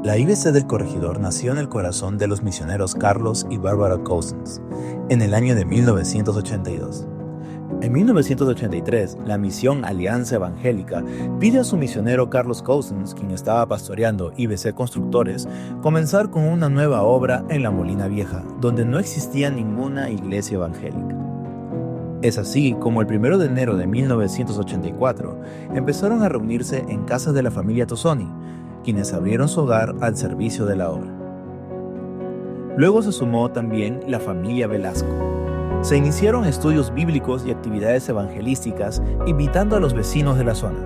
La IBC del Corregidor nació en el corazón de los misioneros Carlos y Barbara Cousins, en el año de 1982. En 1983, la misión Alianza Evangélica pide a su misionero Carlos Cousins, quien estaba pastoreando IBC Constructores, comenzar con una nueva obra en La Molina Vieja, donde no existía ninguna iglesia evangélica. Es así como el 1 de enero de 1984 empezaron a reunirse en casas de la familia Tosoni, quienes abrieron su hogar al servicio de la obra. Luego se sumó también la familia Velasco. Se iniciaron estudios bíblicos y actividades evangelísticas invitando a los vecinos de la zona.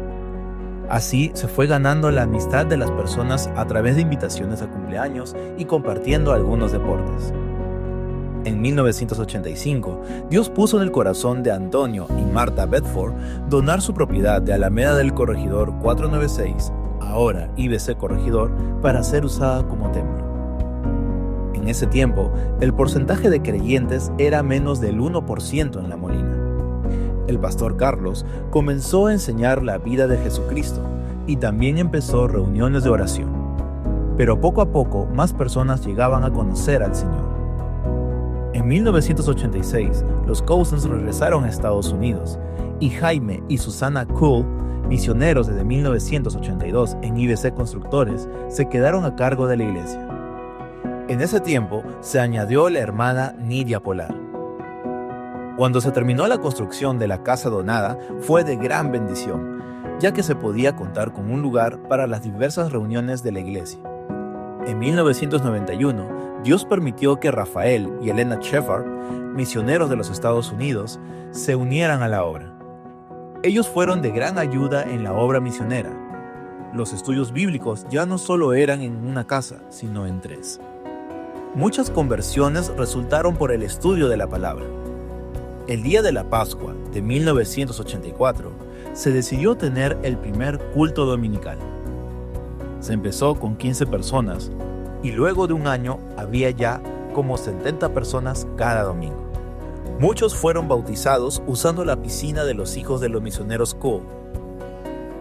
Así se fue ganando la amistad de las personas a través de invitaciones a cumpleaños y compartiendo algunos deportes. En 1985, Dios puso en el corazón de Antonio y Marta Bedford donar su propiedad de Alameda del Corregidor 496, ahora IBC Corregidor, para ser usada como templo. En ese tiempo, el porcentaje de creyentes era menos del 1% en La Molina. El pastor Carlos comenzó a enseñar la vida de Jesucristo y también empezó reuniones de oración. Pero poco a poco, más personas llegaban a conocer al Señor. En 1986, los Cousins regresaron a Estados Unidos y Jaime y Susana Kuhl, misioneros desde 1982 en IBC Constructores, se quedaron a cargo de la iglesia. En ese tiempo se añadió la hermana Nidia Polar. Cuando se terminó la construcción de la casa donada, fue de gran bendición, ya que se podía contar con un lugar para las diversas reuniones de la iglesia. En 1991, Dios permitió que Rafael y Elena Shepard, misioneros de los Estados Unidos, se unieran a la obra. Ellos fueron de gran ayuda en la obra misionera. Los estudios bíblicos ya no solo eran en una casa, sino en 3. Muchas conversiones resultaron por el estudio de la palabra. El día de la Pascua de 1984 se decidió tener el primer culto dominical. Se empezó con 15 personas y luego de un año había ya como 70 personas cada domingo. Muchos fueron bautizados usando la piscina de los hijos de los misioneros Cool.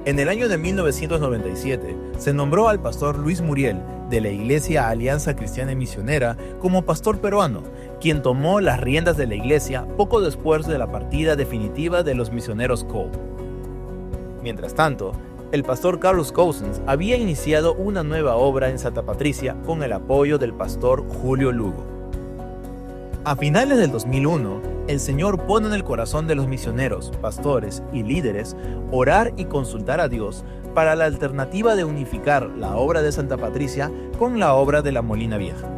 En el año de 1997 se nombró al pastor Luis Muriel de la Iglesia Alianza Cristiana y Misionera como pastor peruano, quien tomó las riendas de la iglesia poco después de la partida definitiva de los misioneros Cool. Mientras tanto, el pastor Carlos Cousins había iniciado una nueva obra en Santa Patricia con el apoyo del pastor Julio Lugo. A finales del 2001, el Señor pone en el corazón de los misioneros, pastores y líderes orar y consultar a Dios para la alternativa de unificar la obra de Santa Patricia con la obra de La Molina Vieja.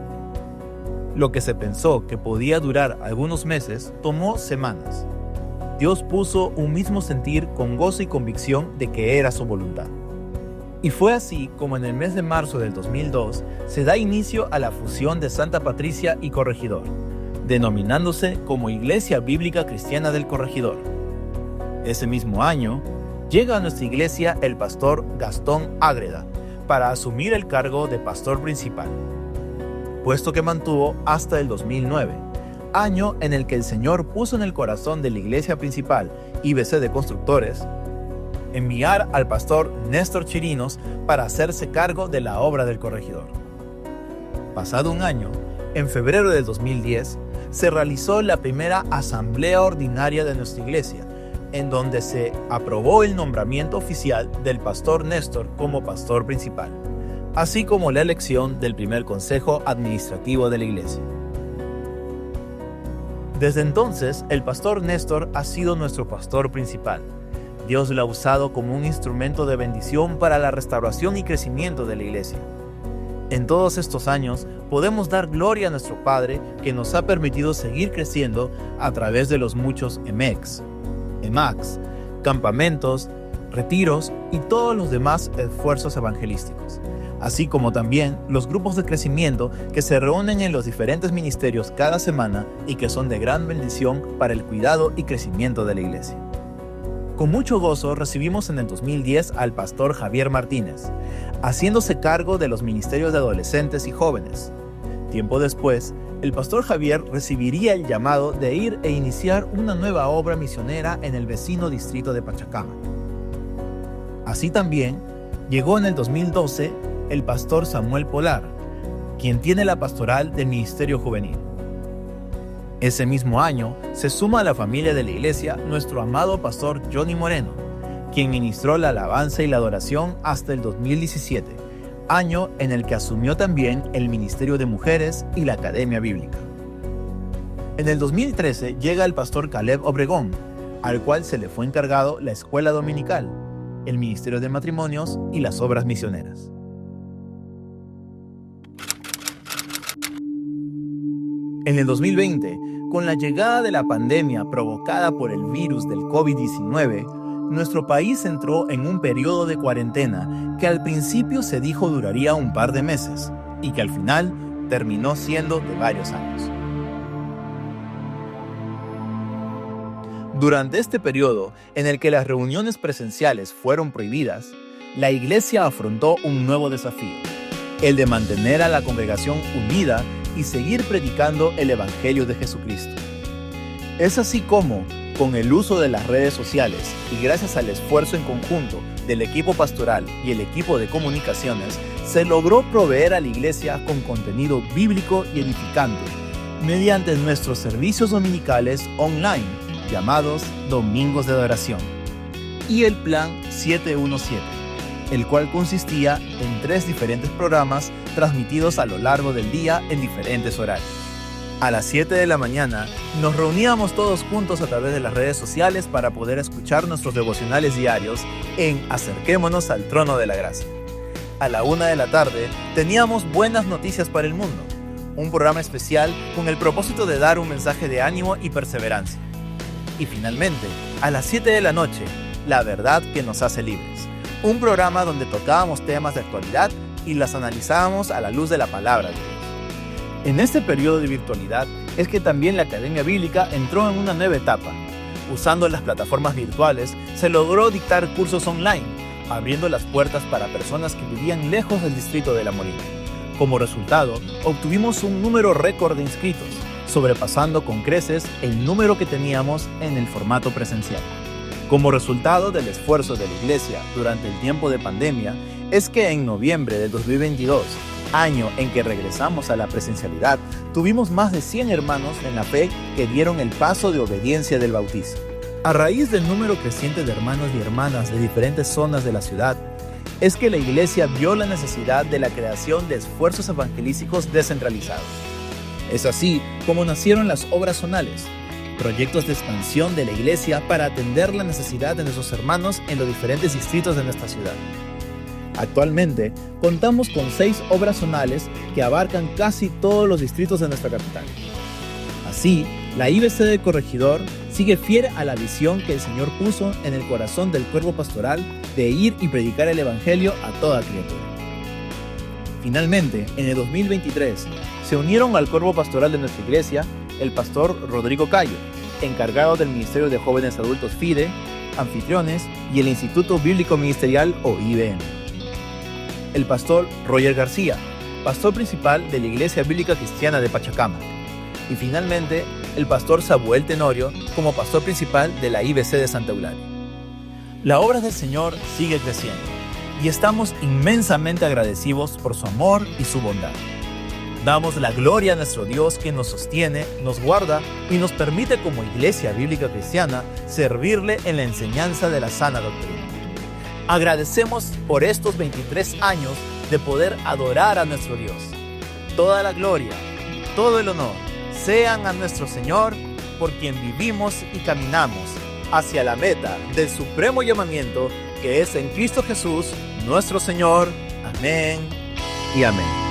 Lo que se pensó que podía durar algunos meses tomó semanas. Dios puso un mismo sentir con gozo y convicción de que era su voluntad. Y fue así como en el mes de marzo del 2002 se da inicio a la fusión de Santa Patricia y Corregidor, denominándose como Iglesia Bíblica Cristiana del Corregidor. Ese mismo año, llega a nuestra iglesia el pastor Gastón Ágreda para asumir el cargo de pastor principal, puesto que mantuvo hasta el 2009, año en el que el Señor puso en el corazón de la iglesia principal, IBC de Constructores, enviar al pastor Néstor Chirinos para hacerse cargo de la obra del Corregidor. Pasado un año, en febrero del 2010, se realizó la primera asamblea ordinaria de nuestra iglesia, en donde se aprobó el nombramiento oficial del pastor Néstor como pastor principal, así como la elección del primer consejo administrativo de la iglesia. Desde entonces, el pastor Néstor ha sido nuestro pastor principal. Dios lo ha usado como un instrumento de bendición para la restauración y crecimiento de la iglesia. En todos estos años, podemos dar gloria a nuestro Padre que nos ha permitido seguir creciendo a través de los muchos EMEX, EMAX, campamentos, retiros y todos los demás esfuerzos evangelísticos, así como también los grupos de crecimiento que se reúnen en los diferentes ministerios cada semana y que son de gran bendición para el cuidado y crecimiento de la iglesia. Con mucho gozo recibimos en el 2010 al pastor Javier Martínez, haciéndose cargo de los ministerios de adolescentes y jóvenes. Tiempo después, el pastor Javier recibiría el llamado de ir e iniciar una nueva obra misionera en el vecino distrito de Pachacama. Así también, llegó en el 2012 el pastor Samuel Polar, quien tiene la pastoral del Ministerio Juvenil. Ese mismo año se suma a la familia de la iglesia nuestro amado pastor Johnny Moreno, quien ministró la alabanza y la adoración hasta el 2017, año en el que asumió también el Ministerio de Mujeres y la Academia Bíblica. En el 2013 llega el pastor Caleb Obregón, al cual se le fue encargado la escuela dominical, el Ministerio de Matrimonios y las obras misioneras. En el 2020, con la llegada de la pandemia provocada por el virus del COVID-19, nuestro país entró en un periodo de cuarentena que al principio se dijo duraría un par de meses y que al final terminó siendo de varios años. Durante este periodo, en el que las reuniones presenciales fueron prohibidas, la iglesia afrontó un nuevo desafío, el de mantener a la congregación unida y seguir predicando el Evangelio de Jesucristo. Es así como, con el uso de las redes sociales y gracias al esfuerzo en conjunto del equipo pastoral y el equipo de comunicaciones, se logró proveer a la iglesia con contenido bíblico y edificante mediante nuestros servicios dominicales online, llamados Domingos de Adoración, y el Plan 717, el cual consistía en 3 diferentes programas transmitidos a lo largo del día en diferentes horarios. A las 7 de la mañana nos reuníamos todos juntos a través de las redes sociales para poder escuchar nuestros devocionales diarios en Acerquémonos al Trono de la Gracia. A la 1 de la tarde teníamos Buenas Noticias para el Mundo, un programa especial con el propósito de dar un mensaje de ánimo y perseverancia. Y finalmente, a las 7 de la noche, La Verdad que nos hace libres, un programa donde tocábamos temas de actualidad y las analizábamos a la luz de la palabra de Dios. En este periodo de virtualidad es que también la Academia Bíblica entró en una nueva etapa. Usando las plataformas virtuales, se logró dictar cursos online, abriendo las puertas para personas que vivían lejos del distrito de La Molina. Como resultado, obtuvimos un número récord de inscritos, sobrepasando con creces el número que teníamos en el formato presencial. Como resultado del esfuerzo de la iglesia durante el tiempo de pandemia, es que en noviembre de 2022, año en que regresamos a la presencialidad, tuvimos más de 100 hermanos en la fe que dieron el paso de obediencia del bautizo. A raíz del número creciente de hermanos y hermanas de diferentes zonas de la ciudad, es que la iglesia vio la necesidad de la creación de esfuerzos evangelísticos descentralizados. Es así como nacieron las obras zonales, proyectos de expansión de la iglesia para atender la necesidad de nuestros hermanos en los diferentes distritos de nuestra ciudad. Actualmente, contamos con 6 obras zonales que abarcan casi todos los distritos de nuestra capital. Así, la IBC de Corregidor sigue fiel a la visión que el Señor puso en el corazón del cuerpo pastoral de ir y predicar el Evangelio a toda criatura. Finalmente, en el 2023, se unieron al cuerpo pastoral de nuestra iglesia el pastor Rodrigo Cayo, encargado del Ministerio de Jóvenes Adultos FIDE, anfitriones y el Instituto Bíblico Ministerial o IBM. El pastor Roger García, pastor principal de la Iglesia Bíblica Cristiana de Pachacamac. Y finalmente, el pastor Samuel Tenorio como pastor principal de la IBC de Santa Eulalia. La obra del Señor sigue creciendo y estamos inmensamente agradecidos por su amor y su bondad. Damos la gloria a nuestro Dios que nos sostiene, nos guarda y nos permite como Iglesia Bíblica Cristiana servirle en la enseñanza de la sana doctrina. Agradecemos por estos 23 años de poder adorar a nuestro Dios. Toda la gloria, todo el honor sean a nuestro Señor, por quien vivimos y caminamos hacia la meta del supremo llamamiento que es en Cristo Jesús, nuestro Señor. Amén y amén.